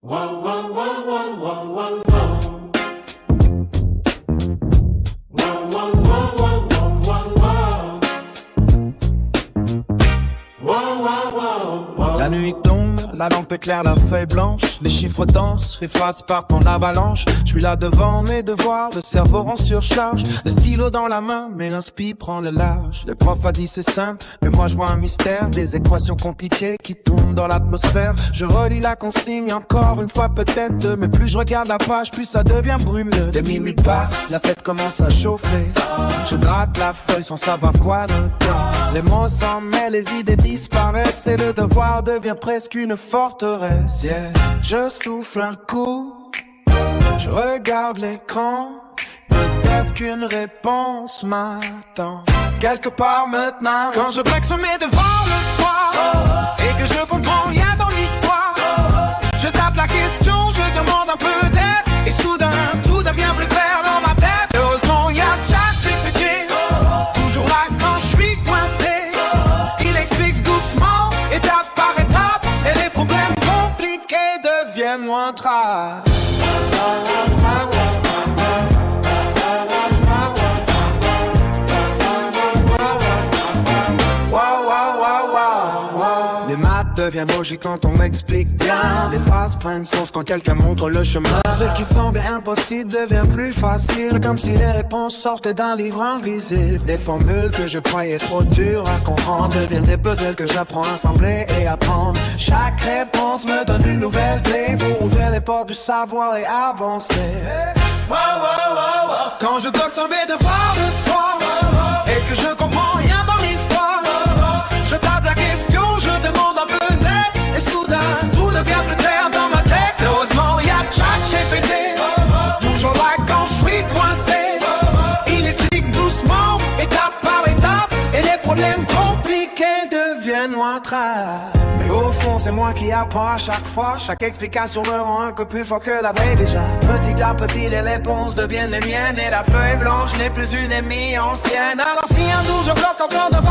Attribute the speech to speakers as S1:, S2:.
S1: La nuit tombe, la lampe éclaire la feuille blanche. Les chiffres dansent, les phrases partent en avalanche. Je suis là devant mes devoirs, le cerveau en surcharge. Le stylo dans la main, mais l'inspi prend le large. Le prof a dit c'est simple, mais moi je vois un mystère. Des équations compliquées qui tournent dans l'atmosphère. Je relis la consigne encore une fois peut-être, mais plus je regarde la page, plus ça devient brumeux. Des minutes passent, la fête commence à chauffer. Je gratte la feuille sans savoir quoi noter. Les mots s'en mêlent, les idées disparaissent et le devoir devient presque une forteresse. Yeah. Je souffle un coup, je regarde l'écran. Peut-être qu'une réponse m'attend quelque part maintenant. Quand je braque sur mes devoirs le soir et que je comprends rien dans l'histoire, je tape la question, je demande un peu d'aide et soudain tout devient plus clair dans ma tête. Heureusement y'a ChatGPT, toujours là quand je suis coincé. Il explique doucement, étape par étape, et les problèmes compliqués deviennent moindres. Devient logique quand on m'explique bien. Les phrases prennent sens quand quelqu'un montre le chemin. Ce qui semble impossible devient plus facile, comme si les réponses sortaient d'un livre invisible. Des formules que je croyais trop dures à comprendre deviennent des puzzles que j'apprends à assembler et apprendre. Chaque réponse me donne une nouvelle clé pour ouvrir les portes du savoir et avancer. Quand je bloque sur mes devoirs le soir et que je comprends rien dans l'histoire, je tape la question, je demande un peu. Tout devient plus clair dans ma tête. Heureusement y'a ChatGPT, toujours là quand je suis coincé. Il explique doucement, étape par étape, et les problèmes compliqués deviennent moindres. Mais au fond c'est moi qui apprends à chaque fois. Chaque explication me rend un peu plus fort que la veille déjà. Petit à petit les réponses deviennent les miennes, et la feuille blanche n'est plus une amie ancienne. Alors si un jour je bloque encore de